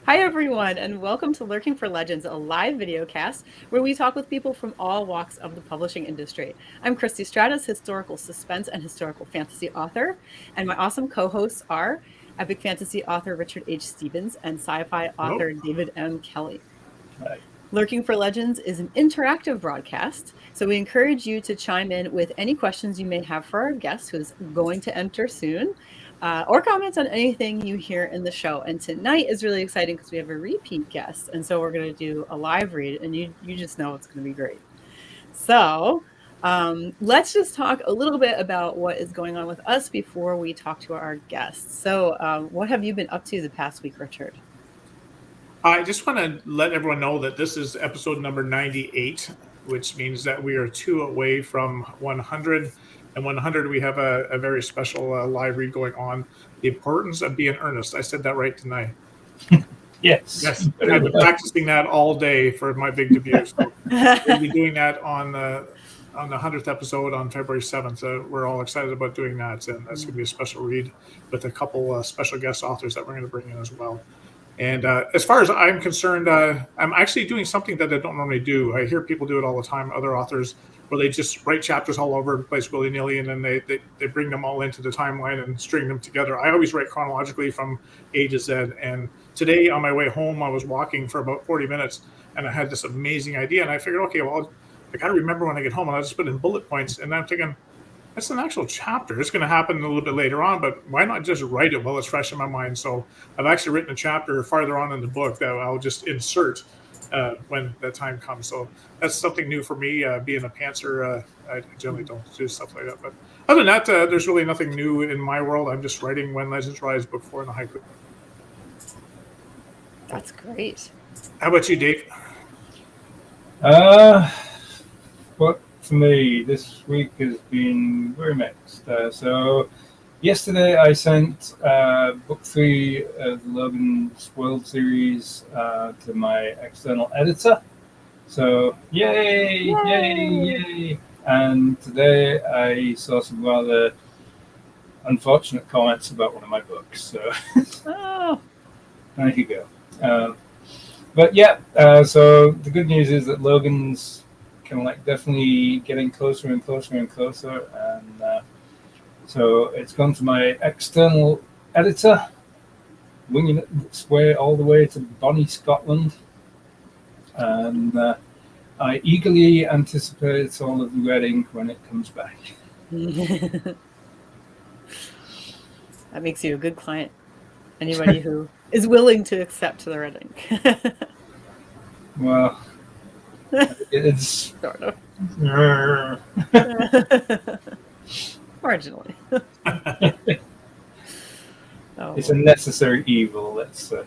Hi, everyone, and welcome to Lurking for Legends, a live video cast where we talk with people from all walks of the publishing industry. I'm Christy Stratus, historical suspense and historical fantasy author, and my awesome co-hosts are epic fantasy author Richard H. Stevens and sci-fi Hello. author David M. Kelly. Right. Lurking for Legends is an interactive broadcast, so we encourage you to chime in with any questions you may have for our guest who's going to enter soon, or comments on anything you hear in the show. And tonight is really exciting because we have a repeat guest, and so we're going to do a live read, and you just know it's going to be great. So let's just talk a little bit about what is going on with us before we talk to our guests. So what have you been up to the past week, Richard? I just want to let everyone know that this is episode number 98, which means that we are 2 away from 100. And 100, we have a very special live read going on. The importance of being earnest. I said that right tonight. Yes. I've been practicing that all day for my big debut. So we'll be doing that on the 100th episode on February 7th. We're all excited about doing that. And that's going to be a special read with a couple special guest authors that we're going to bring in as well. And as far as I'm concerned, I'm actually doing something that I don't normally do. I hear people do it all the time, other authors, where they just write chapters all over the place willy-nilly, and then they bring them all into the timeline and string them together. I always write chronologically from A to Z. And today on my way home, I was walking for about 40 minutes, and I had this amazing idea. And I figured, okay, well, I got to remember when I get home, and I'll just put in bullet points. And I'm thinking, that's an actual chapter. It's going to happen a little bit later on, but why not just write it while it's fresh in my mind? So I've actually written a chapter farther on in the book that I'll just insert when that time comes. So that's something new for me. Being a pantser, I generally don't do stuff like that. But other than that, there's really nothing new in my world. I'm just writing When Legends Rise, book 4 in the haiku. That's great. How about you, Dave? What for me this week has been very mixed. So yesterday I sent book 3 of the Logan's World series to my external editor. So yay! And today I saw some rather unfortunate comments about one of my books. So there you go. But yeah, so the good news is that Logan's kind of like definitely getting closer and closer and closer, and so it's gone to my external editor, winging its way all the way to Bonnie, Scotland, and I eagerly anticipate all of the red ink when it comes back. That makes you a good client. Anybody who is willing to accept the red ink. Well, it's sort of. Marginally. It's a necessary evil, let's say.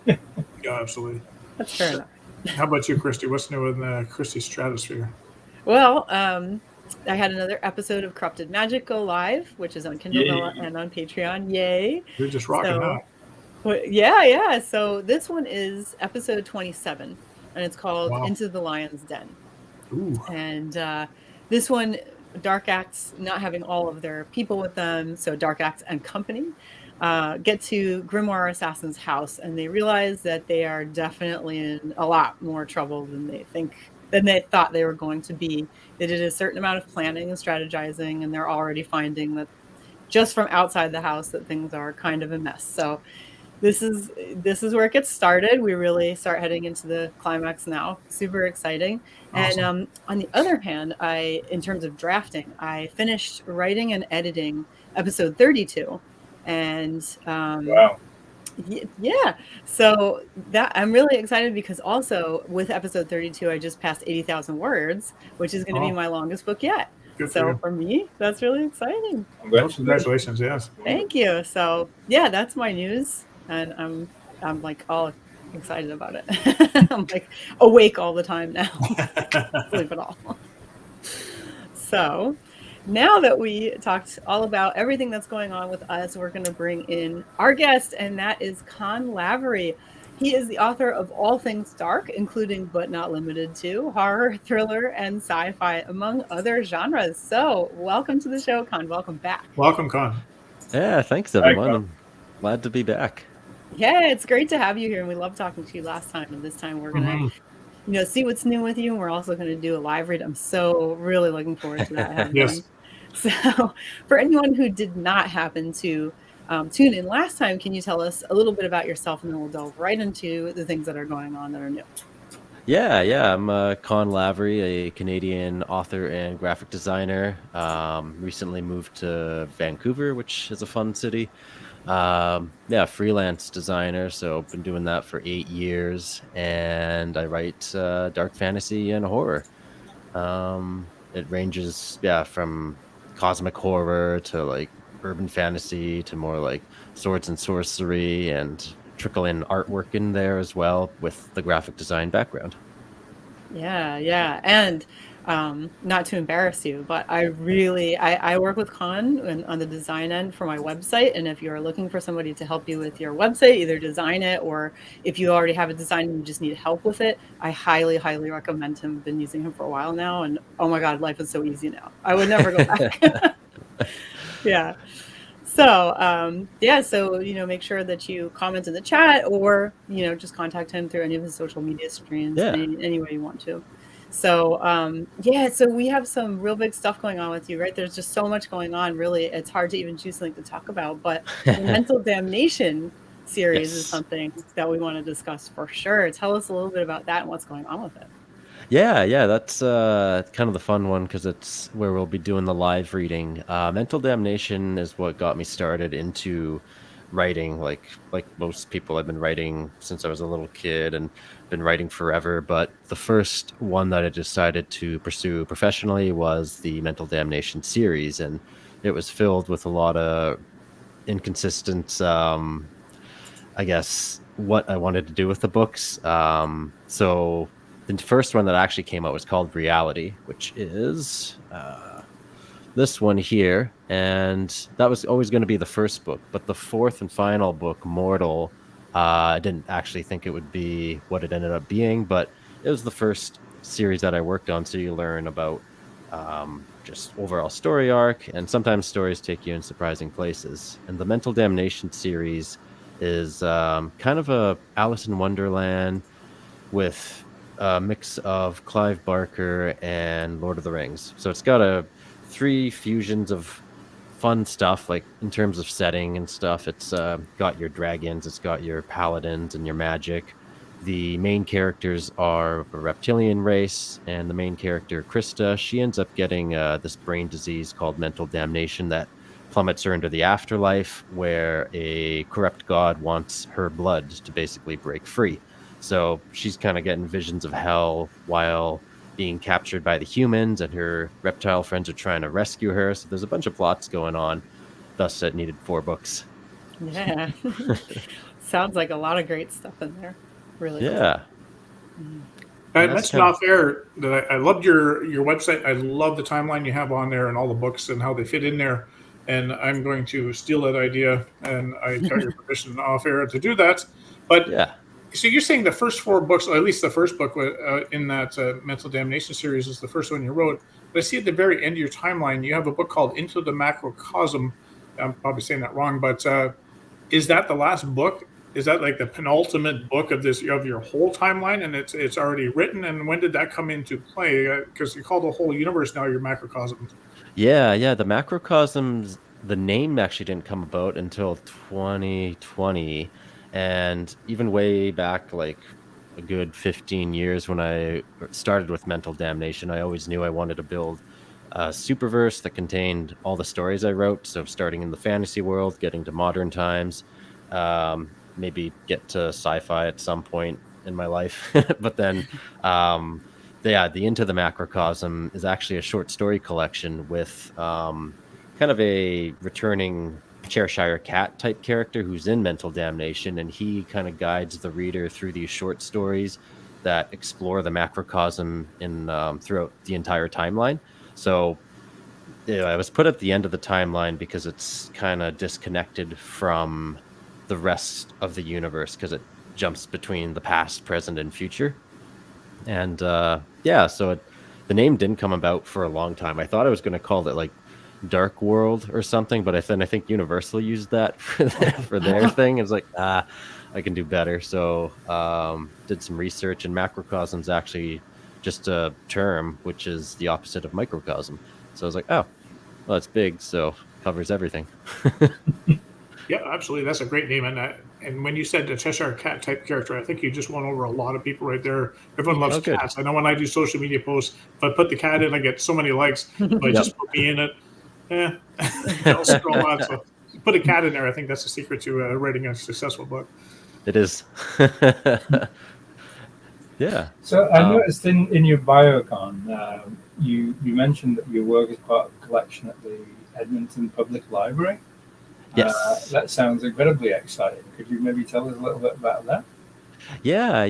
Yeah, absolutely. That's fair enough. How about you, Christy? What's new in Christy's stratosphere? Well, I had another episode of Corrupted Magic go live, which is on Kindle Noah and on Patreon. Yay! You're just rocking that. Yeah. So this one is episode 27, and it's called Into the Lion's Den. Ooh. And this one, Dark Acts not having all of their people with them, so Dark Acts and company get to Grimoire Assassin's house, and they realize that they are definitely in a lot more trouble than they thought they were going to be. They did a certain amount of planning and strategizing, and they're already finding that just from outside the house that things are kind of a mess. So this is where it gets started. We really start heading into the climax now. Super exciting. Awesome. And on the other hand, in terms of drafting, I finished writing and editing episode 32. And wow. Yeah. So that I'm really excited because also with episode 32, I just passed 80,000 words, which is going to be my longest book yet. Good so for me, that's really exciting. Congratulations. Yes. Thank you. So yeah, that's my news. And I'm like all excited about it. I'm like awake all the time now. Sleep at all. So now that we talked all about everything that's going on with us, we're going to bring in our guest, and that is Konn Lavery. He is the author of all things dark, including but not limited to horror, thriller, and sci-fi, among other genres. So welcome to the show, Konn. Welcome back. Welcome, Konn. Yeah, thanks everyone. I'm glad to be back. Yeah, it's great to have you here, and we love talking to you last time. And this time we're gonna, Hmm. see what's new with you. And we're also gonna do a live read. I'm so really looking forward to that. I have one. Yes. So, for anyone who did not happen to tune in last time, can you tell us a little bit about yourself, and then we'll delve right into the things that are going on that are new. Yeah. I'm Konn Lavery, a Canadian author and graphic designer. Recently moved to Vancouver, which is a fun city. Yeah, freelance designer. So been doing that for 8 years, and I write dark fantasy and horror. It ranges, yeah, from cosmic horror to like urban fantasy to more like swords and sorcery, and trickle in artwork in there as well with the graphic design background. Yeah. And not to embarrass you, but I work with Con on the design end for my website. And if you're looking for somebody to help you with your website, either design it, or if you already have a design and you just need help with it, I highly, highly recommend him. I've been using him for a while now, and oh my God, life is so easy now. I would never go back. Yeah. So, yeah, so, make sure that you comment in the chat, or, just contact him through any of his social media streams, Yeah. any way you want to. So, yeah, so we have some real big stuff going on with you, right? There's just so much going on. Really, it's hard to even choose something to talk about, but the mental damnation series is Yes. something that we want to discuss for sure. Tell us a little bit about that and what's going on with it. Yeah, that's kind of the fun one because it's where we'll be doing the live reading. Mental Damnation is what got me started into writing. Like most people, I've been writing since I was a little kid and been writing forever. But the first one that I decided to pursue professionally was the Mental Damnation series, and it was filled with a lot of inconsistent, I guess, what I wanted to do with the books. So the first one that actually came out was called Reality, which is this one here. And that was always going to be the first book. But the fourth and final book, Mortal, I didn't actually think it would be what it ended up being, but it was the first series that I worked on. So you learn about just overall story arc, and sometimes stories take you in surprising places. And the Mental Damnation series is kind of a Alice in Wonderland with a mix of Clive Barker and Lord of the Rings. So it's got three fusions of fun stuff, like in terms of setting and stuff. It's got your dragons, it's got your paladins and your magic. The main characters are a reptilian race, and the main character, Krista, she ends up getting this brain disease called mental damnation that plummets her into the afterlife, where a corrupt god wants her blood to basically break free. So she's kind of getting visions of hell while being captured by the humans, and her reptile friends are trying to rescue her. So there's a bunch of plots going on. Thus, it needed 4 books. Yeah. Sounds like a lot of great stuff in there. Really cool. Yeah. I And that's mentioned kind of off air that I loved your website. I love the timeline you have on there and all the books and how they fit in there. And I'm going to steal that idea, and I got your permission off air to do that. But yeah. so you're saying the first 4 books, or at least the first book in that Mental Damnation series, is the first one you wrote. But I see at the very end of your timeline, you have a book called Into the Macrocosm. I'm probably saying that wrong, but is that the last book? Is that like the penultimate book of your whole timeline, and it's already written? And when did that come into play? Because you call the whole universe now your macrocosm. Yeah. The macrocosms, the name actually didn't come about until 2020. And even way back, like a good 15 years when I started with Mental Damnation, I always knew I wanted to build a superverse that contained all the stories I wrote. So starting in the fantasy world, getting to modern times, maybe get to sci-fi at some point in my life. But then, the Into the Macrocosm is actually a short story collection with kind of a returning Cheshire Cat type character who's in Mental Damnation, and he kind of guides the reader through these short stories that explore the macrocosm in throughout the entire timeline. So I was put at the end of the timeline because it's kind of disconnected from the rest of the universe, because it jumps between the past, present, and future. And the name didn't come about for a long time. I thought I was going to call it like Dark World or something, but I think Universal used that for their thing. It's like, I can do better. So did some research, and macrocosm's actually just a term which is the opposite of microcosm. So I was like, oh, well, it's big, so covers everything. Yeah, absolutely. That's a great name. And when you said the Cheshire Cat type character, I think you just won over a lot of people right there. Everyone loves Oh, good. cats. I know when I do social media posts, if I put the cat in, I get so many likes. But Yep. just put me in it. I'll scroll on. So put a cat in there. I think that's the secret to writing a successful book. It is. Yeah. So I noticed in your biocon, you mentioned that your work is part of a collection at the Edmonton Public Library. Yes. That sounds incredibly exciting. Could you maybe tell us a little bit about that? Yeah.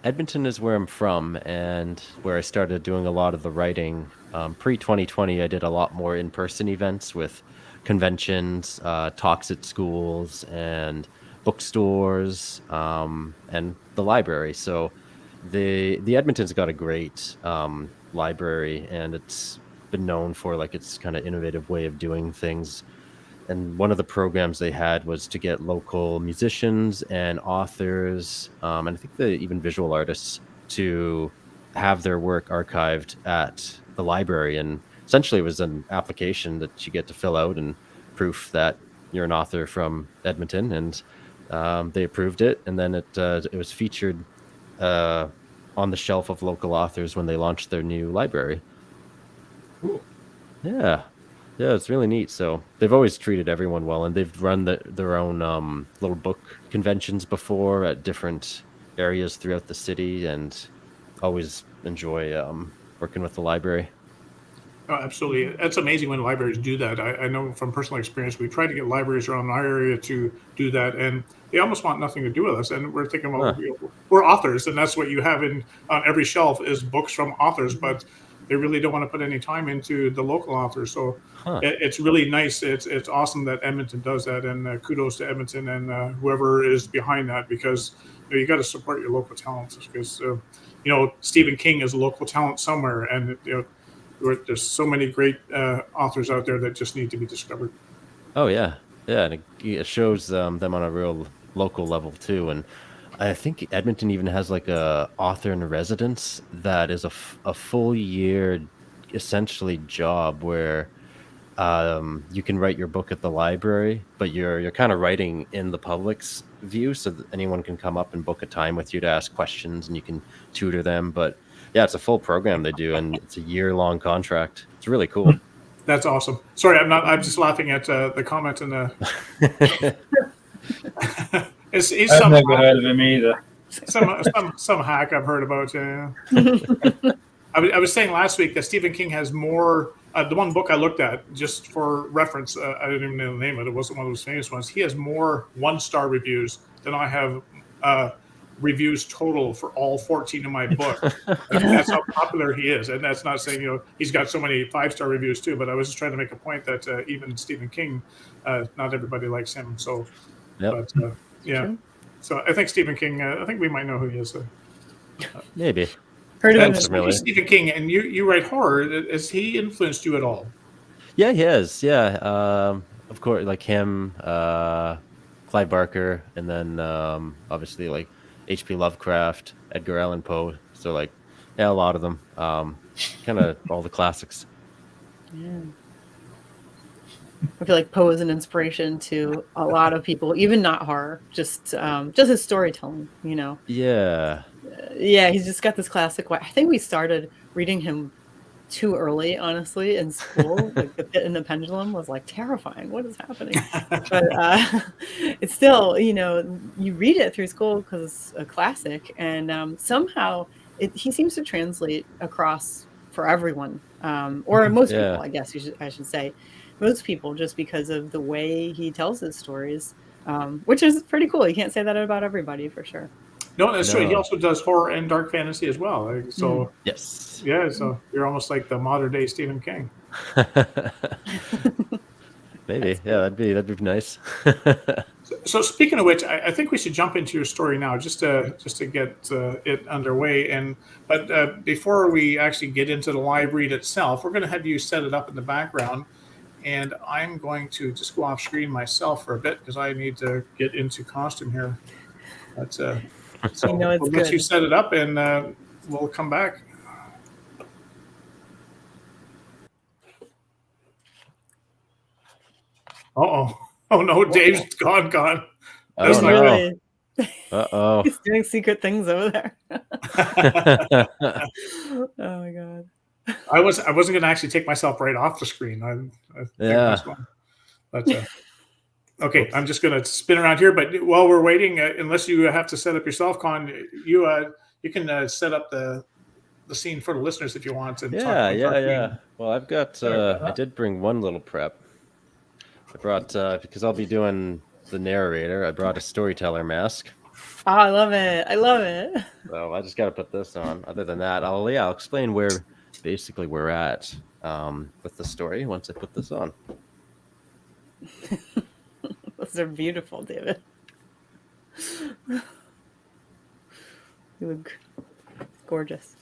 Edmonton is where I'm from, and where I started doing a lot of the writing. Pre 2020, I did a lot more in-person events with conventions, talks at schools, and bookstores, and the library. So the Edmonton's got a great library, and it's been known for like its kind of innovative way of doing things. And one of the programs they had was to get local musicians and authors, and I think even visual artists, to have their work archived at the library. And essentially, it was an application that you get to fill out and proof that you're an author from Edmonton. And they approved it, and then it was featured on the shelf of local authors when they launched their new library. Cool. Yeah. Yeah, it's really neat. So they've always treated everyone well, and they've run their own little book conventions before at different areas throughout the city, and always enjoy working with the library. Oh, absolutely. It's amazing when libraries do that. I know from personal experience, we try to get libraries around our area to do that, and they almost want nothing to do with us. And we're thinking, well, we're authors, and that's what you have on every shelf is books from authors, but they really don't want to put any time into the local authors. So it's really nice. It's awesome that Edmonton does that, and kudos to Edmonton and whoever is behind that, because you got to support your local talents, because Stephen King is a local talent somewhere, and there's so many great authors out there that just need to be discovered. Oh yeah, and it shows them on a real local level too. And I think Edmonton even has like a author in residence that is a full year, essentially, job where you can write your book at the library, but you're kind of writing in the public's view, so that anyone can come up and book a time with you to ask questions, and you can tutor them. But yeah, it's a full program they do, and it's a year-long contract. It's really cool. That's awesome. Sorry, I'm just laughing at the comment in the. He's I've never heard of him either. Some hack I've heard about. I was saying last week that Stephen King has more. The one book I looked at, just for reference, I didn't even know the name of it. It wasn't one of those famous ones. He has more 1-star reviews than I have reviews total for all 14 of my books. That's how popular he is. And that's not saying, he's got so many 5-star reviews too, but I was just trying to make a point that even Stephen King, not everybody likes him. So, yep. But yeah. So I think Stephen King, I think we might know who he is. Maybe. Heard of him. Stephen King, and you write horror. Has he influenced you at all? Yeah, he has. Yeah. Of course, like him, Clive Barker, and then obviously like H.P. Lovecraft, Edgar Allan Poe. So like, yeah, a lot of them. Kind of all the classics. Yeah. I feel like Poe is an inspiration to a lot of people, even not horror, just his storytelling, Yeah. Yeah, he's just got this classic way. I think we started reading him too early, honestly, in school. Like The Pit and the Pendulum was like terrifying. What is happening? But it's still, you read it through school because it's a classic, and somehow he seems to translate across for everyone, or most people, I guess I should say. Most people, just because of the way he tells his stories, which is pretty cool. You can't say that about everybody, for sure. No, that's true. He also does horror and dark fantasy as well. So yes, yeah. So you're almost like the modern day Stephen King. Maybe, yeah, that'd be nice. So speaking of which, I think we should jump into your story now, just to get it underway. But before we actually get into the live read itself, we're going to have you set it up in the background. and I'm going to just go off screen myself for a bit because I need to get into costume here. But so it's we'll let you set it up, and we'll come back. Oh no, Dave's gone. Oh no! Really? Uh-oh. He's doing secret things over there. Oh my god! I wasn't going to actually take myself right off the screen. I think but okay, I'm just going to spin around here. But while we're waiting, unless you have to set up yourself, Konn, you can set up the scene for the listeners if you want. And yeah. Well, I've got. I did bring one little prep. I brought because I'll be doing the narrator. I brought a storyteller mask. Oh, I love it. So I just got to put this on. Other than that, I'll explain where we're at with the story once I put this on. Those are beautiful, David. You look gorgeous.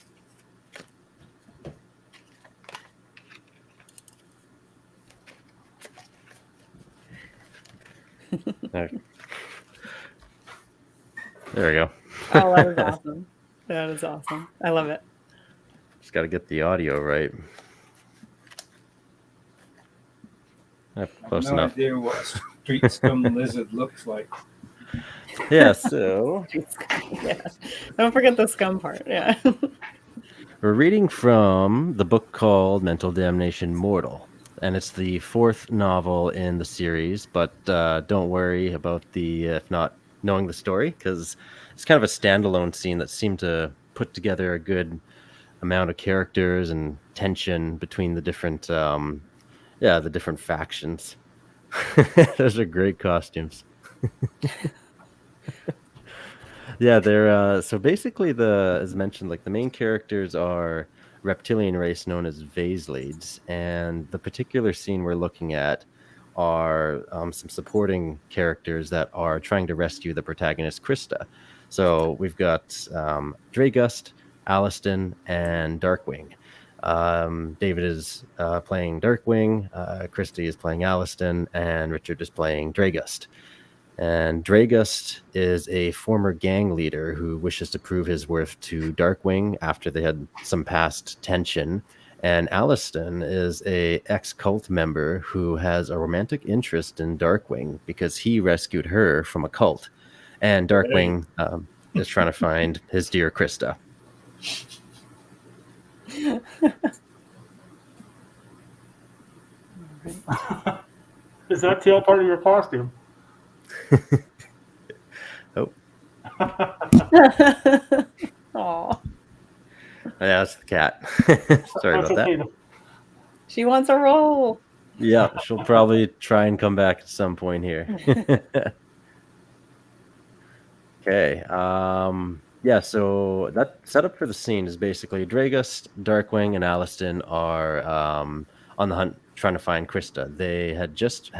There we go. Oh, that is awesome. That is awesome. I love it. Just got to get the audio right. Close enough. No idea what street scum lizard looks like. Yeah, so yeah. Don't forget the scum part. Yeah. We're reading from the book called Mental Damnation Mortal, and it's the 4th novel in the series, but don't worry about if not knowing the story, because it's kind of a standalone scene that seemed to put together a good amount of characters and tension between the different factions. Those are great costumes. Yeah, they're so basically as mentioned, like the main characters are reptilian race known as Vaselids, and the particular scene we're looking at are some supporting characters that are trying to rescue the protagonist Krista. So we've got Dragust, Alliston, and Darkwing. David is playing Darkwing, Krista is playing Alliston, and Richard is playing Dragust. And Dragust is a former gang leader who wishes to prove his worth to Darkwing after they had some past tension. And Alliston is a ex-cult member who has a romantic interest in Darkwing because he rescued her from a cult. And Darkwing is trying to find his dear Krista. Is that tail part of your costume? Oh. Aw. Yeah, that's the cat. Sorry about that. She wants a roll. Yeah, she'll probably try and come back at some point here. Okay. Yeah, so that setup for the scene is basically Dragust, Darkwing, and Alliston are on the hunt trying to find Krista. They had just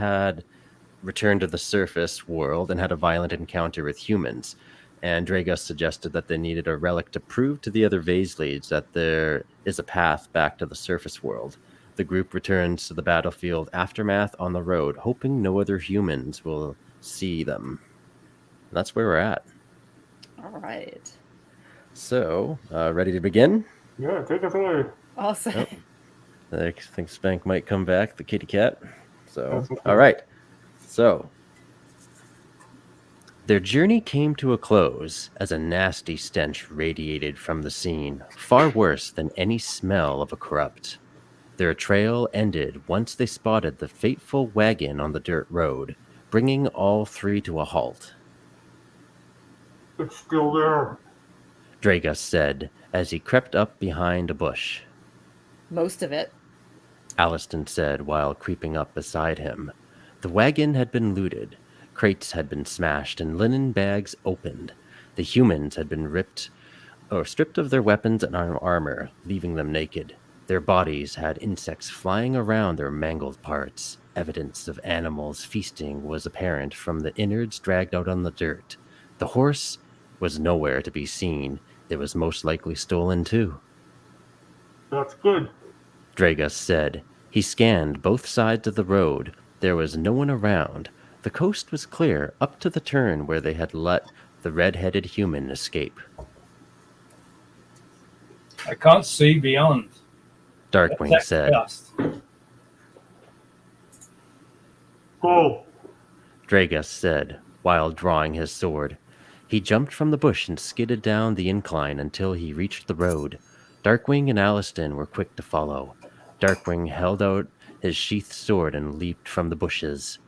returned to the surface world and had a violent encounter with humans. And Dragust suggested that they needed a relic to prove to the other Vaselids that there is a path back to the surface world. The group returns to the battlefield aftermath on the road, hoping no other humans will see them. And that's where we're at. All right. So, ready to begin? Yeah, take us away. Awesome. I think Spank might come back, the kitty cat. So, all right. So, their journey came to a close as a nasty stench radiated from the scene, far worse than any smell of a corrupt. Their trail ended once they spotted the fateful wagon on the dirt road, bringing all three to a halt. It's still there, Dragust said as he crept up behind a bush. Most of it. Alliston said while creeping up beside him. The wagon had been looted, crates had been smashed, and linen bags opened. The humans had been stripped of their weapons and armor, leaving them naked. Their bodies had insects flying around their mangled parts. Evidence of animals feasting was apparent from the innards dragged out on the dirt. The horse was nowhere to be seen. It was most likely stolen too. That's good, Dragust said He scanned both sides of the road. There was no one around. The coast was clear up to the turn where they had let the red-headed human escape. I can't see beyond. Darkwing That's said. fast. Go. Dragus said, while drawing his sword. He jumped from the bush and skidded down the incline until he reached the road. Darkwing and Aliston were quick to follow. Darkwing held out his sheathed sword and leaped from the bushes.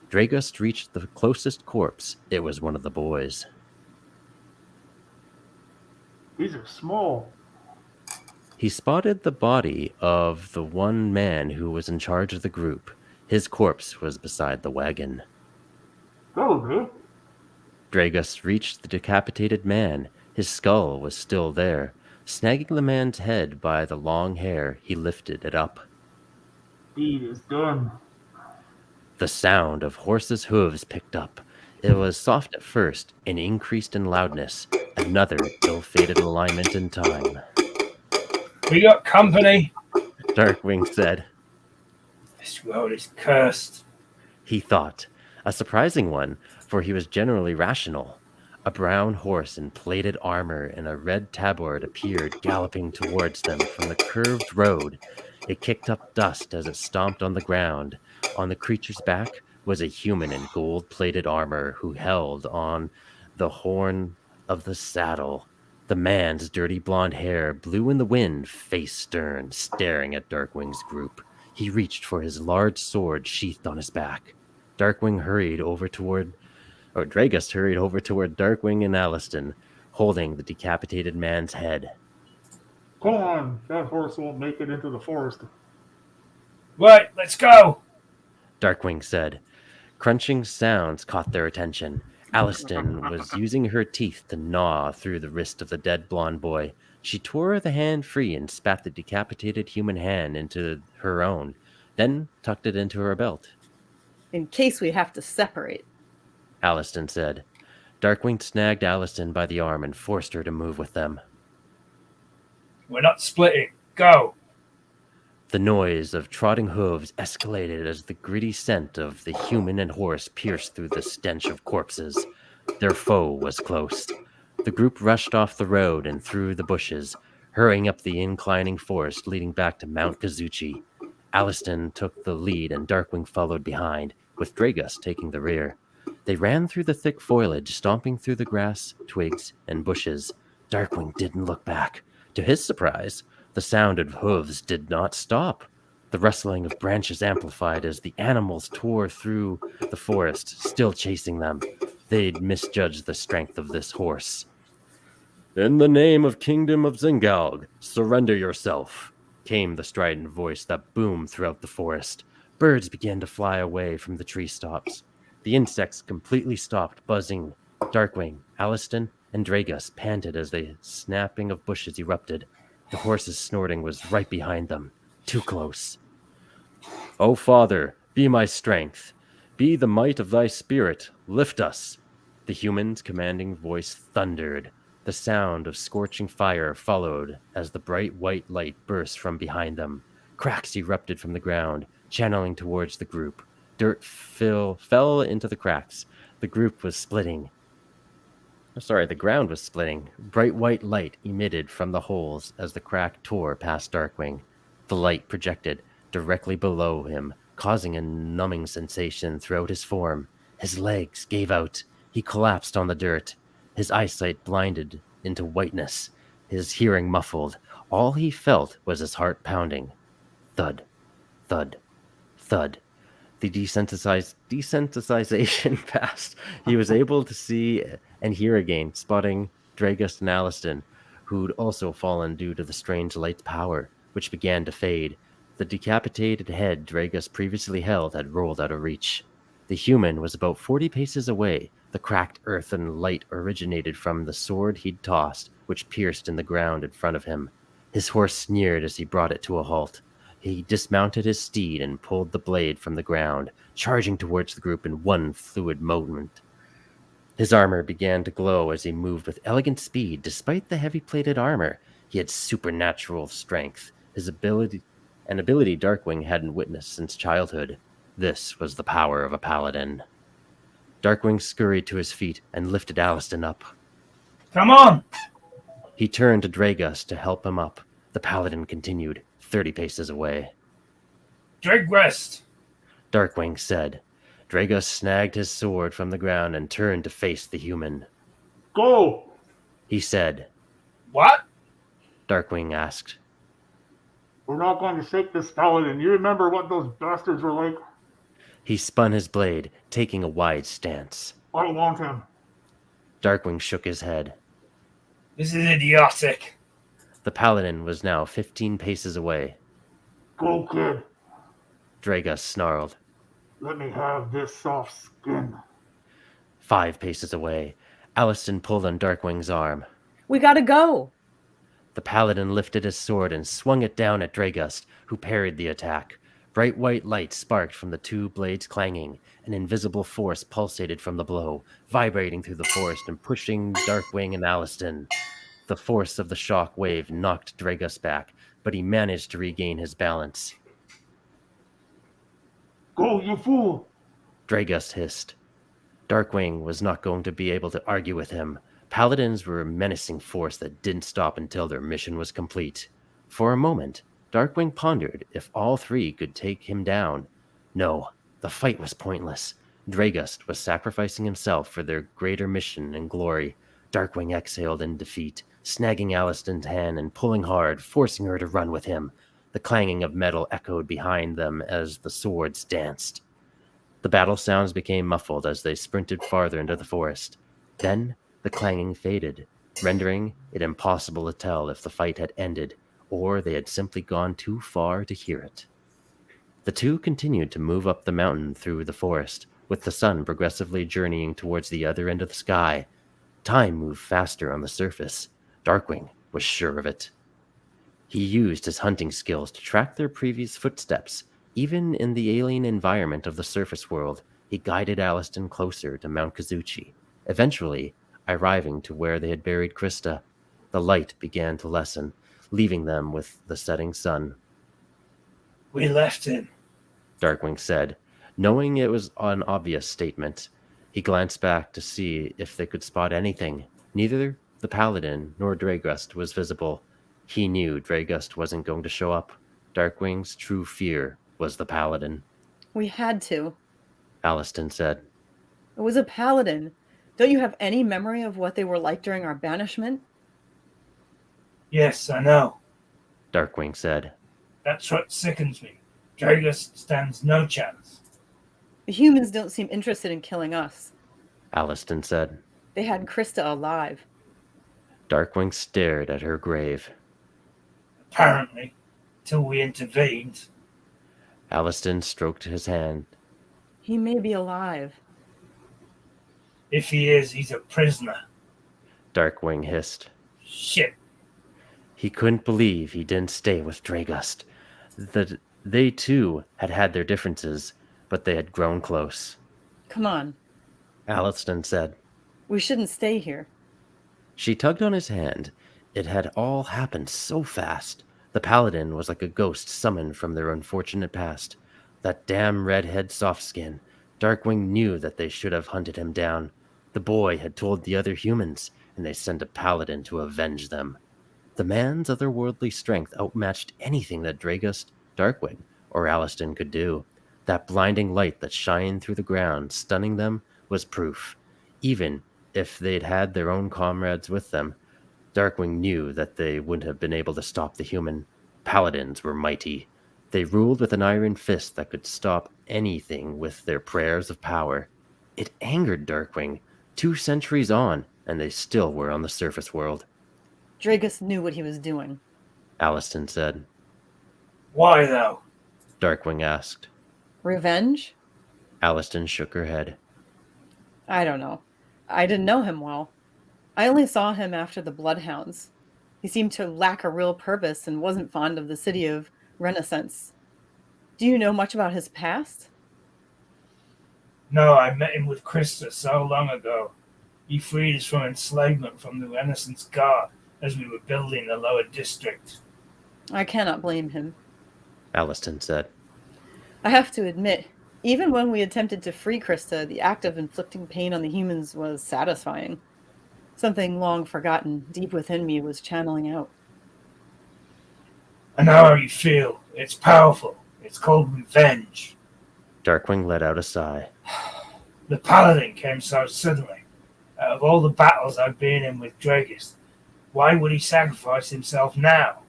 Dragus reached the closest corpse. It was one of the boys. These are small. He spotted the body of the one man who was in charge of the group. His corpse was beside the wagon. Go, man. Dragus reached the decapitated man. His skull was still there. Snagging the man's head by the long hair, he lifted it up. Deed is done. The sound of horses' hooves picked up. It was soft at first and increased in loudness. Another ill-fated alignment in time. We got company. Darkwing said. This world is cursed. He thought. A surprising one, for he was generally rational. A brown horse in plated armor and a red tabard appeared, galloping towards them from the curved road. It kicked up dust as it stomped on the ground. On the creature's back was a human in gold-plated armor who held on the horn of the saddle. The man's dirty blonde hair blew in the wind, face stern, staring at Darkwing's group. He reached for his large sword sheathed on his back. Dragus hurried over toward Darkwing and Aliston, holding the decapitated man's head. Come on, that horse won't make it into the forest. Right, let's go. Darkwing said. Crunching sounds caught their attention. Aliston was using her teeth to gnaw through the wrist of the dead blonde boy. She tore the hand free and spat the decapitated human hand into her own, then tucked it into her belt. In case we have to separate, Aliston said. Darkwing snagged Aliston by the arm and forced her to move with them. We're not splitting. Go. The noise of trotting hooves escalated as the gritty scent of the human and horse pierced through the stench of corpses. Their foe was close. The group rushed off the road and through the bushes, hurrying up the inclining forest leading back to Mount Kazuchi. Aliston took the lead and Darkwing followed behind, with Dragus taking the rear. They ran through the thick foliage, stomping through the grass, twigs, and bushes. Darkwing didn't look back. To his surprise, the sound of hooves did not stop. The rustling of branches amplified as the animals tore through the forest, still chasing them. They'd misjudged the strength of this horse. "In the name of Kingdom of Zingalg, surrender yourself," came the strident voice that boomed throughout the forest. Birds began to fly away from the tree tops. The insects completely stopped buzzing. Darkwing, Aliston, and Dragus panted as the snapping of bushes erupted. The horse's snorting was right behind them, too close. "O Father, be my strength. Be the might of thy spirit. Lift us." The human's commanding voice thundered. The sound of scorching fire followed as the bright white light burst from behind them. Cracks erupted from the ground, channeling towards the group. Dirt fell into the cracks. The ground was splitting. Bright white light emitted from the holes as the crack tore past Darkwing. The light projected directly below him, causing a numbing sensation throughout his form. His legs gave out. He collapsed on the dirt. His eyesight blinded into whiteness, his hearing muffled. All he felt was his heart pounding. Thud, thud, thud. The desensitization passed. He was able to see and hear again, spotting Dragus and Aliston, who'd also fallen due to the strange light's power, which began to fade. The decapitated head Dragus previously held had rolled out of reach. The human was about 40 paces away. The cracked earthen light originated from the sword he'd tossed, which pierced in the ground in front of him. His horse sneered as he brought it to a halt. He dismounted his steed and pulled the blade from the ground, charging towards the group in one fluid movement. His armor began to glow as he moved with elegant speed. Despite the heavy-plated armor, he had supernatural strength. His ability an ability Darkwing hadn't witnessed since childhood. This was the power of a paladin. Darkwing scurried to his feet and lifted Aliston up. Come on! He turned to Dragust to help him up. The paladin continued, 30 paces away. Dragust! Darkwing said. Dragust snagged his sword from the ground and turned to face the human. Go! He said. What? Darkwing asked. We're not going to shake this paladin. You remember what those bastards were like? He spun his blade, taking a wide stance. I want him. Darkwing shook his head. This is idiotic. The paladin was now 15 paces away. Go, kid. Dragust snarled. Let me have this soft skin. 5 paces away, Aliston pulled on Darkwing's arm. We gotta go. The paladin lifted his sword and swung it down at Dragust, who parried the attack. Bright white light sparked from the two blades clanging. An invisible force pulsated from the blow, vibrating through the forest and pushing Darkwing and Aliston. The force of the shock wave knocked Dragust back, but he managed to regain his balance. Go, you fool! Dragust hissed. Darkwing was not going to be able to argue with him. Paladins were a menacing force that didn't stop until their mission was complete. For a moment, Darkwing pondered if all three could take him down. No, the fight was pointless. Dragust was sacrificing himself for their greater mission and glory. Darkwing exhaled in defeat, snagging Aliston's hand and pulling hard, forcing her to run with him. The clanging of metal echoed behind them as the swords danced. The battle sounds became muffled as they sprinted farther into the forest. Then the clanging faded, rendering it impossible to tell if the fight had ended or they had simply gone too far to hear it. The two continued to move up the mountain through the forest, with the sun progressively journeying towards the other end of the sky. Time moved faster on the surface. Darkwing was sure of it. He used his hunting skills to track their previous footsteps. Even in the alien environment of the surface world, he guided Aliston closer to Mount Kazuchi, eventually arriving to where they had buried Krista. The light began to lessen, leaving them with the setting sun. We left him, Darkwing said, knowing it was an obvious statement. He glanced back to see if they could spot anything. Neither the paladin nor Dragust was visible. He knew Dragust wasn't going to show up. Darkwing's true fear was the paladin. We had to. Aliston said. It was a paladin. Don't you have any memory of what they were like during our banishment? Yes, I know. Darkwing said. That's what sickens me. Dragust stands no chance. The humans don't seem interested in killing us. Aliston said. They had Krista alive. Darkwing stared at her grave. Apparently, till we intervened. Aliston stroked his hand. He may be alive. If he is, he's a prisoner. Darkwing hissed. Shit. He couldn't believe he didn't stay with Dragust. They too had had their differences, but they had grown close. Come on. Aliston said. We shouldn't stay here. She tugged on his hand. It had all happened so fast. The paladin was like a ghost summoned from their unfortunate past. That damn redhead soft skin. Darkwing knew that they should have hunted him down. The boy had told the other humans, and they sent a paladin to avenge them. The man's otherworldly strength outmatched anything that Dragust, Darkwing, or Aliston could do. That blinding light that shined through the ground, stunning them, was proof. Even if they'd had their own comrades with them, Darkwing knew that they wouldn't have been able to stop the human. Paladins were mighty. They ruled with an iron fist that could stop anything with their prayers of power. It angered Darkwing. 2 centuries on, and they still were on the surface world. Dragust knew what he was doing. Aliston said. Why, though? Darkwing asked. Revenge? Aliston shook her head. I don't know. I didn't know him well. I only saw him after the Bloodhounds. He seemed to lack a real purpose and wasn't fond of the city of Renaissance. Do you know much about his past? No, I met him with Krista so long ago. He freed us from enslavement from the Renaissance Guard as we were building the lower district. I cannot blame him. Alliston said. I have to admit, even when we attempted to free Krista, the act of inflicting pain on the humans was satisfying. Something long forgotten deep within me was channeling out. I know how you feel. It's powerful. It's called revenge. Darkwing let out a sigh. The paladin came so suddenly. Out of all the battles I've been in with Dragist, why would he sacrifice himself now?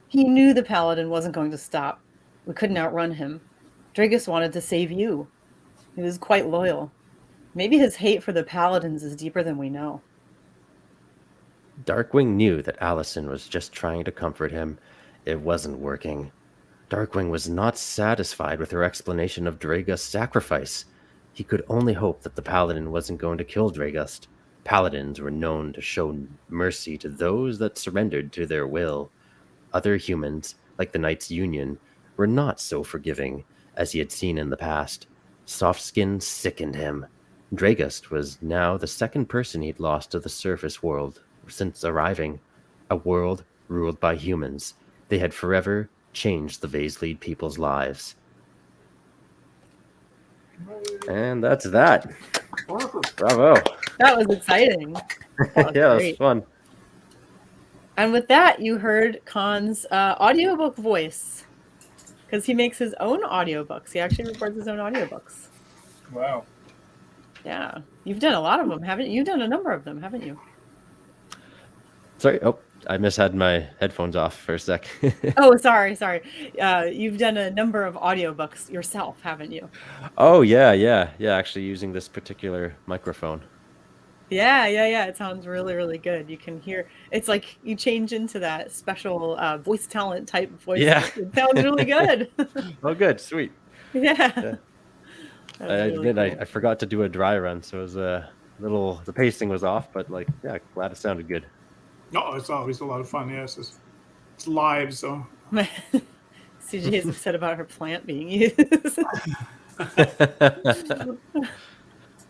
He knew the paladin wasn't going to stop. We couldn't outrun him. Dragus wanted to save you. He was quite loyal. Maybe his hate for the paladins is deeper than we know. Darkwing knew that Allison was just trying to comfort him. It wasn't working. Darkwing was not satisfied with her explanation of Dragust's sacrifice. He could only hope that the paladin wasn't going to kill Dragust. Paladins were known to show mercy to those that surrendered to their will. Other humans, like the Knights Union, were not so forgiving as he had seen in the past. Softskin sickened him. Dragust was now the second person he'd lost to the surface world since arriving. A world ruled by humans. They had forever changed the Vaislead people's lives. And that's that. Bravo. That was exciting. That Yeah, was it was fun. And with that, you heard Konn's audiobook voice, because he makes his own audiobooks. He actually records his own audiobooks. Wow. Yeah. You've done a lot of them, haven't you? You've done a number of them, haven't you? Sorry. Oh, I had my headphones off for a sec. Oh, sorry. You've done a number of audiobooks yourself, haven't you? Oh, yeah. Actually using this particular microphone. Yeah. It sounds really, really good. You can hear, it's like you change into that special voice talent type voice. Yeah. It sounds really good. Oh, good. Sweet. Yeah. I admit I forgot to do a dry run, so it was the pacing was off, but yeah, glad it sounded good. No, it's always a lot of fun. Yes, it's live, so. CJ is upset about her plant being used.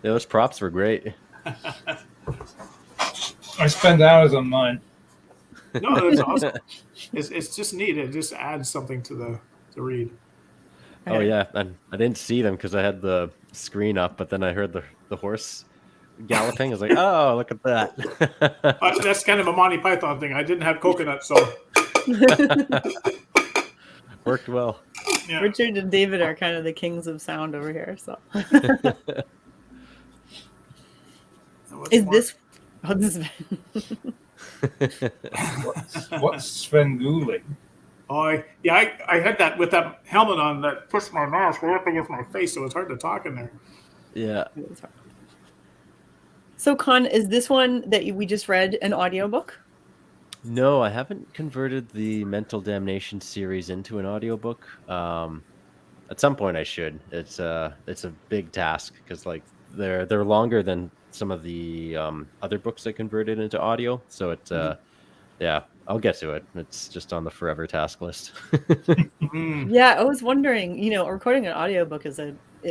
Those props were great. I spend hours on mine. No, that's awesome. It's just neat. It just adds something to the read. Oh yeah, and I didn't see them because I had the screen up, but then I heard the horse galloping. I was like, oh, look at that. That's kind of a Monty Python thing. I didn't have coconut, so worked well. Yeah. Richard and David are kind of the kings of sound over here. So, this? Oh, this is. What's Svengoolie? Oh, yeah, I had that with that helmet on that pushed my mask right up against my face, so it's hard to talk in there. Yeah. So, Konn, is this one that we just read an audiobook? No, I haven't converted the Mental Damnation series into an audiobook. At some point I should. It's a big task because they're longer than some of the other books I converted into audio. So it's yeah, I'll get to it. It's just on the forever task list. Yeah, I was wondering, recording an audiobook is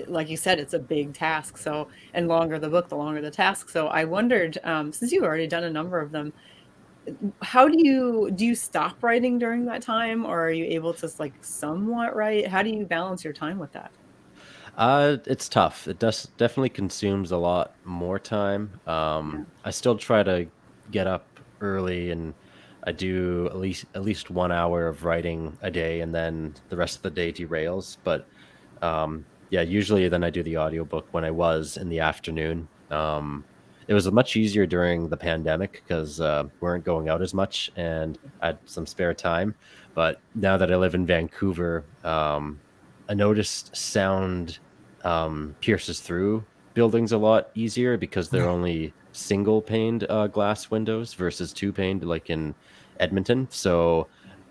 like you said, it's a big task. So, and longer the book, the longer the task. So I wondered, since you've already done a number of them, how do you stop writing during that time, or are you able to somewhat write? How do you balance your time with that? It's tough. It definitely consumes a lot more time. I still try to get up early, and I do at least 1 hour of writing a day, and then the rest of the day derails. But yeah, usually then I do the audiobook when I was in the afternoon. It was much easier during the pandemic because we weren't going out as much and I had some spare time. But now that I live in Vancouver, I noticed sound pierces through buildings a lot easier because they're only single paned glass windows versus two paned like in Edmonton. So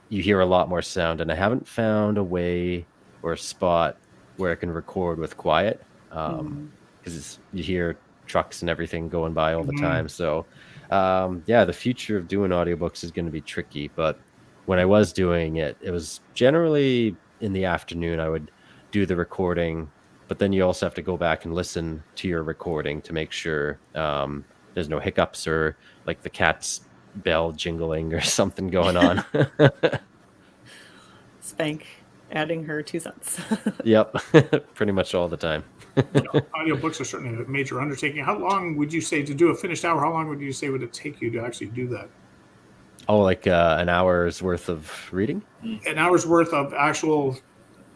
you hear a lot more sound, and I haven't found a way or a spot where I can record with quiet because you hear trucks and everything going by all the time. So yeah, the future of doing audiobooks is going to be tricky, but when I was doing it, it was generally in the afternoon. I would do the recording, but then you also have to go back and listen to your recording to make sure there's no hiccups or like the cat's bell jingling or something going on. Spank. adding her 2 cents. Yep, pretty much all the time. Audiobooks are certainly a major undertaking. How long would you say to do a finished hour? How long would you say would it take you to actually do that? Oh, like an hour's worth of reading? An hour's worth of actual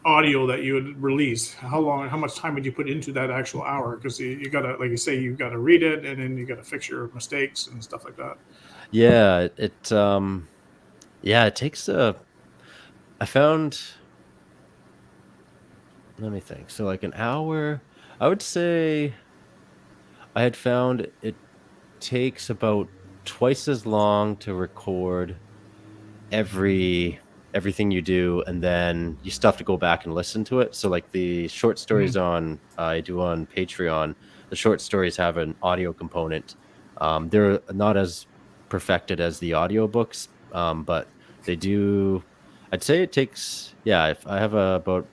audio that you would release. How much time would you put into that actual hour? Because you gotta, like you say, you gotta read it, and then you gotta fix your mistakes and stuff like that. Yeah, it takes I found, let me think. So like an hour, I would say I had found it takes about twice as long to record everything you do, and then you still have to go back and listen to it. So like the short stories I do on Patreon, the short stories have an audio component. They're not as perfected as the audiobooks, but they do. I'd say it takes, if I have about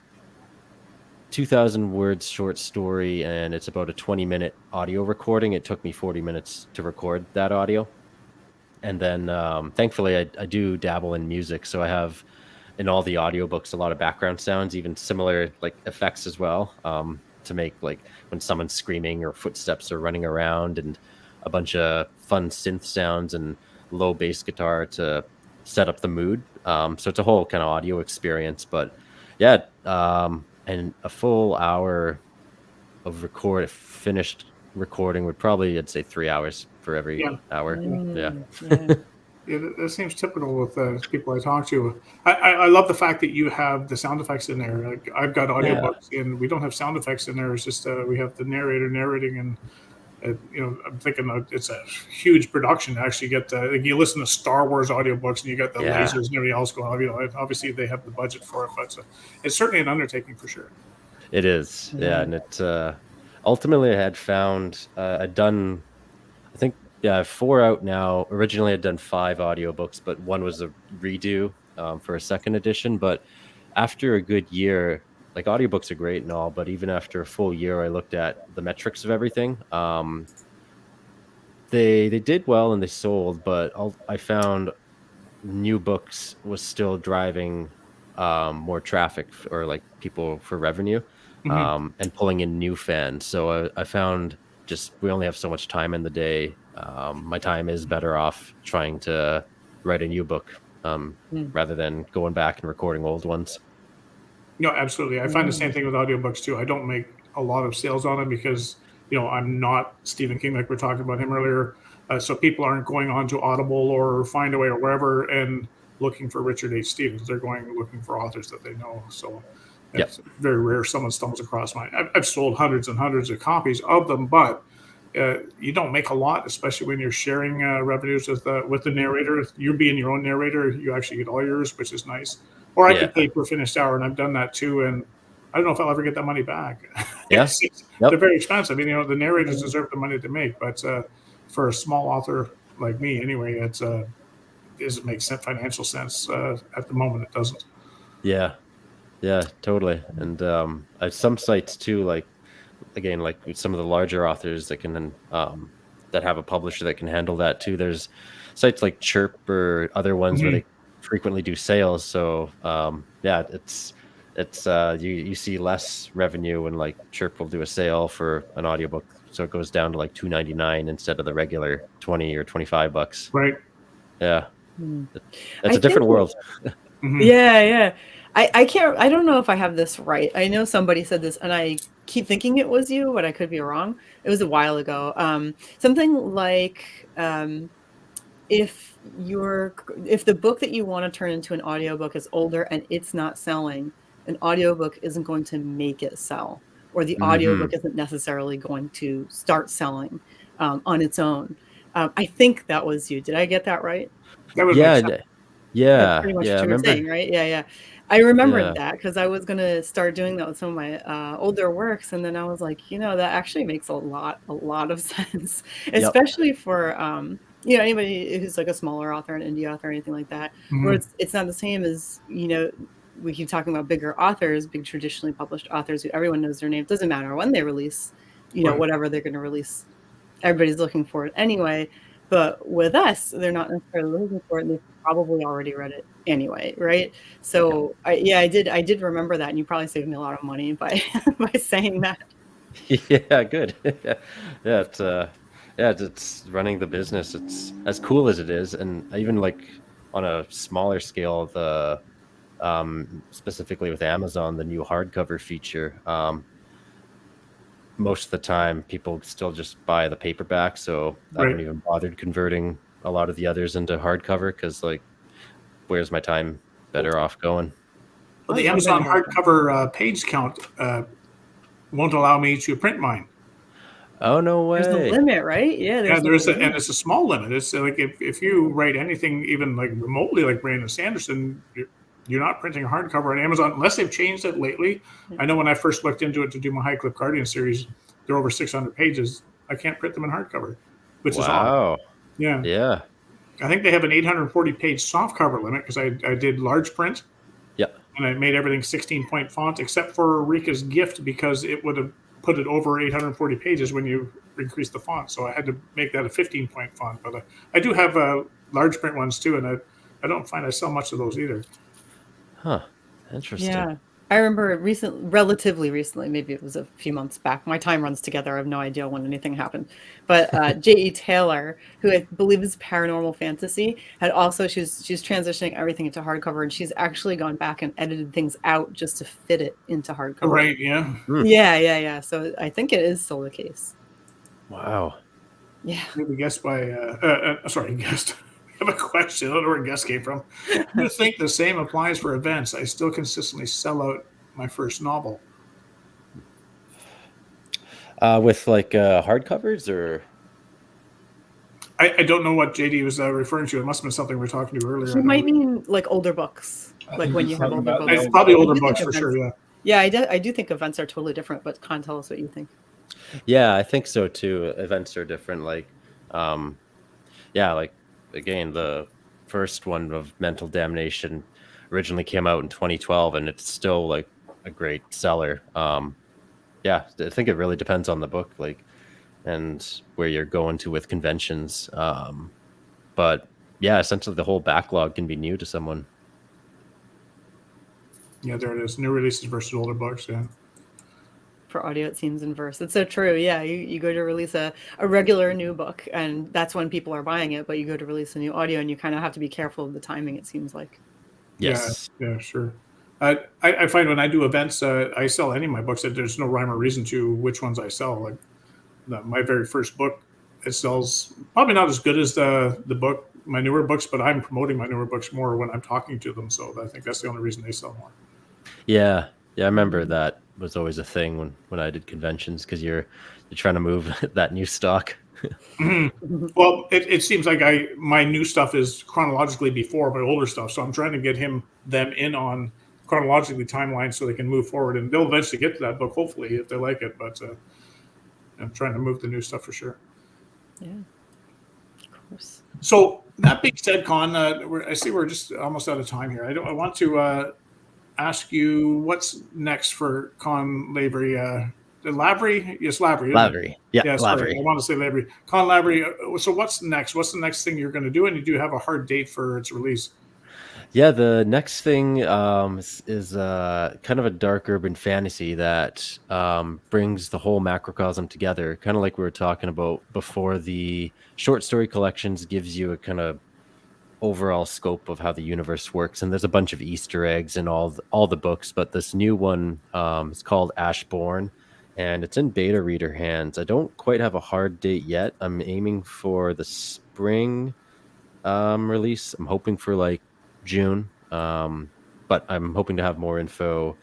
2,000 words short story and it's about a 20-minute audio recording, it took me 40 minutes to record that audio. And then thankfully I do dabble in music, so I have in all the audiobooks a lot of background sounds, even similar like effects as well, to make like when someone's screaming or footsteps are running around, and a bunch of fun synth sounds and low bass guitar to set up the mood. So it's a whole kind of audio experience. But yeah, and a full hour of finished recording would probably, I'd say, 3 hours for every hour. Yeah, that seems typical with people I talk to. I love the fact that you have the sound effects in there. Like I've got audiobooks and we don't have sound effects in there. It's just we have the narrator narrating, and I'm thinking it's a huge production to actually get like you listen to Star Wars audiobooks and you got the lasers and everything else going on. Obviously they have the budget for it, but it's certainly an undertaking for sure. It is, and it ultimately I had found I'd done, I think, I have 4 out now. Originally I'd done 5 audiobooks, but one was a redo for a second edition. But after a good year, like audiobooks are great and all, but even after a full year, I looked at the metrics of everything. They did well and they sold, but I found new books was still driving more traffic or like people for revenue, and pulling in new fans. So I found just we only have so much time in the day. My time is better off trying to write a new book rather than going back and recording old ones. No, absolutely. I find the same thing with audiobooks too. I don't make a lot of sales on them because, I'm not Stephen King, like we are talking about him earlier. So people aren't going on to Audible or Findaway or wherever and looking for Richard H. Stevens. They're looking for authors that they know. So it's very rare someone stumbles across mine. I've sold hundreds and hundreds of copies of them, but you don't make a lot, especially when you're sharing revenues with the narrator. You being your own narrator, you actually get all yours, which is nice. Or I could pay per finished hour, and I've done that too. And I don't know if I'll ever get that money back. They're very expensive. The narrators deserve the money to make, but for a small author like me, anyway, doesn't make financial sense at the moment. It doesn't. Yeah, totally. And I have some sites too, like again, like some of the larger authors that can that have a publisher that can handle that too. There's sites like Chirp or other ones where they frequently do sales. So it's you see less revenue when like Chirp will do a sale for an audiobook, so it goes down to like $2.99 instead of the regular $20 or $25. Right. Yeah. That's a different world. Yeah. I don't know if I have this right. I know somebody said this and I keep thinking it was you, but I could be wrong. It was a while ago. Something like if the book that you want to turn into an audiobook is older and it's not selling, an audiobook isn't going to make it sell, or the audiobook isn't necessarily going to start selling on its own. I think that was you. Did I get that right? That was Yeah. That's pretty much what you were saying, right? Yeah. I remembered that because I was going to start doing that with some of my older works. And then I was like, that actually makes a lot of sense, especially for, anybody who's like a smaller author, an indie author, or anything like that, where it's not the same as, we keep talking about bigger authors, big traditionally published authors who everyone knows their name. It doesn't matter when they release, whatever they're going to release. Everybody's looking for it anyway. But with us, they're not necessarily looking for it. They've probably already read it anyway, right? So I did remember that, and you probably saved me a lot of money by by saying that. Yeah, good. It's running the business. It's as cool as it is, and even like on a smaller scale, the specifically with Amazon, the new hardcover feature. Most of the time, people still just buy the paperback, so I Right. haven't even bothered converting a lot of the others into hardcover because, like, where's my time better off going? Well, the Amazon hardcover page count won't allow me to print mine. Oh, no There's a way. limit, right? Yeah, Yeah, there's and it's a small limit. It's like if you write anything even like remotely like Brandon Sanderson, you're not printing hardcover on Amazon unless they've changed it lately. I know when I first looked into it to do my High Cliff Guardian series, they're over 600 pages. I can't print them in hardcover, which is odd. Wow. Yeah. Yeah. I think they have an 840 page soft cover limit because I did large print. Yeah. And I made everything 16-point font except for Rika's gift because it would have put it over 840 pages when you increase the font. So I had to make that a 15-point font. But I do have large print ones too, and I don't find I sell much of those either. Huh. Interesting. Yeah. I remember relatively recently, maybe it was a few months back. My time runs together. I have no idea when anything happened. But J.E. Taylor, who I believe is paranormal fantasy, had also she's transitioning everything into hardcover, and she's actually gone back and edited things out just to fit it into hardcover. Right? Yeah. Yeah. So I think it is still the case. Wow. Yeah. Maybe guessed by sorry, guest. I have a question. I don't know where guest came from. Do you think the same applies for events? I still consistently sell out my first novel. With like hardcovers or? I don't know what JD was referring to. It must have been something we were talking to earlier. She might mean like older books, like when you have older books. It's probably older books for sure. Yeah. Yeah, I do think events are totally different. But Konn, tell us what you think. Yeah, I think so too. Events are different. Like, like again, the first one of Mental Damnation originally came out in 2012, and it's still like a great seller. I think it really depends on the book, like, and where you're going to with conventions. But yeah, essentially the whole backlog can be new to someone. Yeah, there it is. New releases versus older books. Yeah. For audio, it seems in verse. It's so true. Yeah, you go to release a regular new book, and that's when people are buying it. But you go to release a new audio, and you kind of have to be careful of the timing. It seems like. Yes. Yeah, sure. I find when I do events, I sell any of my books. That there's no rhyme or reason to which ones I sell. Like my very first book, it sells probably not as good as the book, my newer books, but I'm promoting my newer books more when I'm talking to them. So I think that's the only reason they sell more. Yeah, I remember that was always a thing when I did conventions because you're trying to move that new stock. Well, it seems like my new stuff is chronologically before my older stuff, so I'm trying to get them in on chronologically timeline so they can move forward, and they'll eventually get to that book, hopefully, if they like it. But I'm trying to move the new stuff for sure. Yeah, of course. So that being said, Konn, I see we're just almost out of time here. I want to ask you what's next for Konn Lavery. Lavery? Yes, Lavery. Lavery. Yeah, Lavery. Lavery. I want to say Lavery. Konn Lavery. So what's next? What's the next thing you're going to do? And you do have a hard date for its release? Yeah, the next thing is kind of a dark urban fantasy that brings the whole macrocosm together, kind of like we were talking about before. The short story collections gives you a kind of overall scope of how the universe works, and there's a bunch of Easter eggs in all the books, but this new one is called Ashbourne, and it's in beta reader hands. I don't quite have a hard date yet. I'm aiming for the spring release. I'm hoping for like June, but I'm hoping to have more info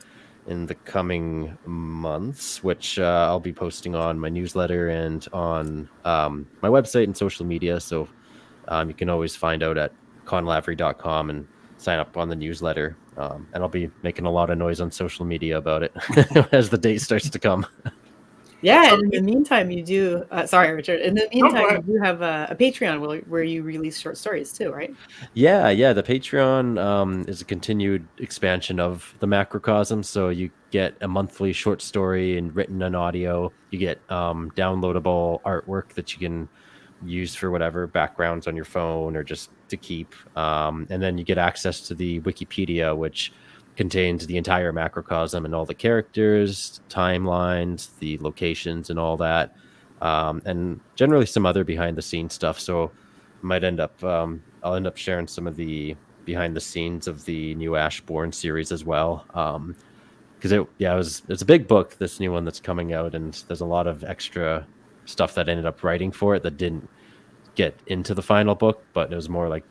in the coming months, which I'll be posting on my newsletter and on my website and social media. So you can always find out at konnlavery.com and sign up on the newsletter. And I'll be making a lot of noise on social media about it as the date starts to come. Yeah, and in the meantime, you do. Sorry, Richard. In the meantime, you do have a Patreon where you release short stories too, right? Yeah. The Patreon is a continued expansion of the macrocosm. So you get a monthly short story and written and audio. You get downloadable artwork that you can use for whatever backgrounds on your phone or just to keep. And then you get access to the Wikipedia, which contains the entire macrocosm and all the characters, timelines, the locations, and all that, and generally some other behind the scenes stuff. So might end up I'll end up sharing some of the behind the scenes of the new Ashbourne series as well. Because it's a big book, this new one that's coming out, and there's a lot of extra stuff that I ended up writing for it that didn't get into the final book, but it was more like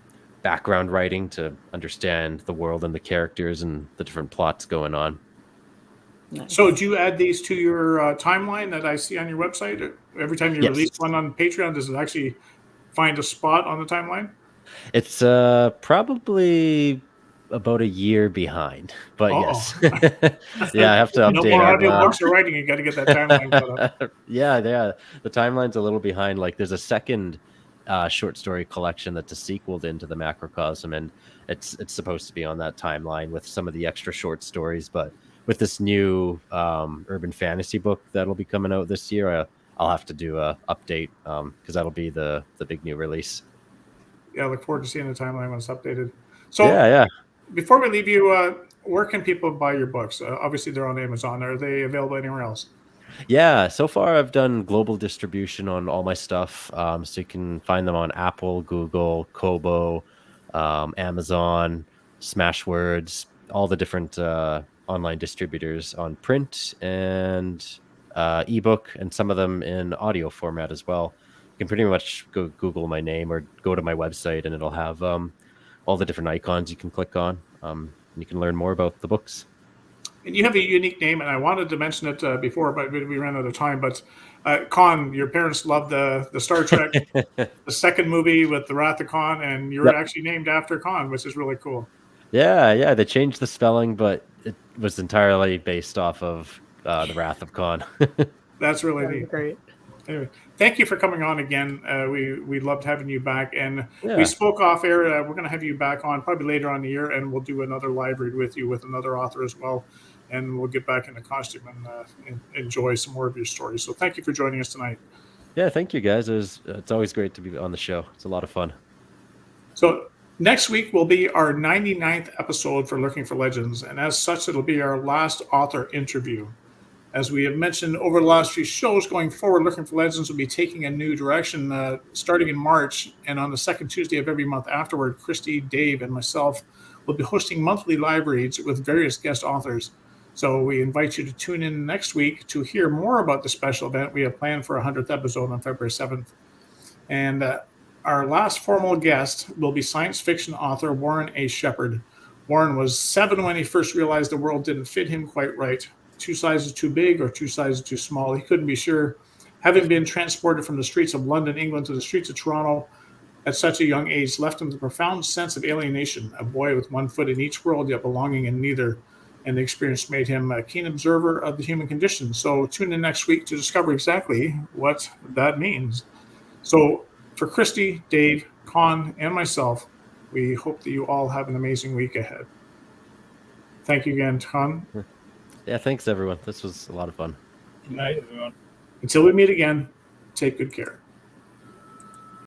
background writing to understand the world and the characters and the different plots going on. Nice. So do you add these to your timeline that I see on your website? Every time you release one on Patreon, does it actually find a spot on the timeline? It's probably about a year behind, but yes. Yeah, I have to update no more it. audiobooks or writing, you got to get that timeline caught up. Yeah, the timeline's a little behind. Like there's a second short story collection that's a sequel into the macrocosm, and it's supposed to be on that timeline with some of the extra short stories. But with this new urban fantasy book that'll be coming out this year, I'll have to do a update because that'll be the big new release. Yeah, I look forward to seeing the timeline when it's updated. So yeah. Before we leave you, where can people buy your books? Obviously, they're on Amazon. Are they available anywhere else? Yeah, so far I've done global distribution on all my stuff. So you can find them on Apple, Google, Kobo, Amazon, Smashwords, all the different online distributors on print and ebook, and some of them in audio format as well. You can pretty much go Google my name or go to my website, and it'll have all the different icons you can click on. And you can learn more about the books. And you have a unique name, and I wanted to mention it before, but we ran out of time. But Konn, your parents loved the Star Trek, the second movie with the Wrath of Konn, and you're actually named after Konn, which is really cool. Yeah, they changed the spelling, but it was entirely based off of the Wrath of Konn. That's really neat. Great. Anyway, thank you for coming on again. We loved having you back, and we spoke off air. We're going to have you back on probably later on in the year, and we'll do another live read with you with another author as well, and we'll get back into costume and enjoy some more of your stories. So thank you for joining us tonight. Yeah, thank you guys. It's always great to be on the show. It's a lot of fun. So next week will be our 99th episode for Looking for Legends, and as such, it'll be our last author interview. As we have mentioned over the last few shows, going forward, Looking for Legends will be taking a new direction starting in March, and on the second Tuesday of every month afterward, Christy, Dave, and myself will be hosting monthly live reads with various guest authors. So we invite you to tune in next week to hear more about the special event we have planned for our 100th episode on February 7th. And our last formal guest will be science fiction author Warren A. Shepherd. Warren was 7 when he first realized the world didn't fit him quite right. 2 sizes too big or 2 sizes too small. He couldn't be sure. Having been transported from the streets of London, England to the streets of Toronto at such a young age left him with a profound sense of alienation, a boy with 1 foot in each world yet belonging in neither. And the experience made him a keen observer of the human condition. So tune in next week to discover exactly what that means. So for Christy, Dave, Konn, and myself, we hope that you all have an amazing week ahead. Thank you again, Konn. Yeah, thanks everyone. This was a lot of fun. Good night, everyone. Until we meet again, take good care.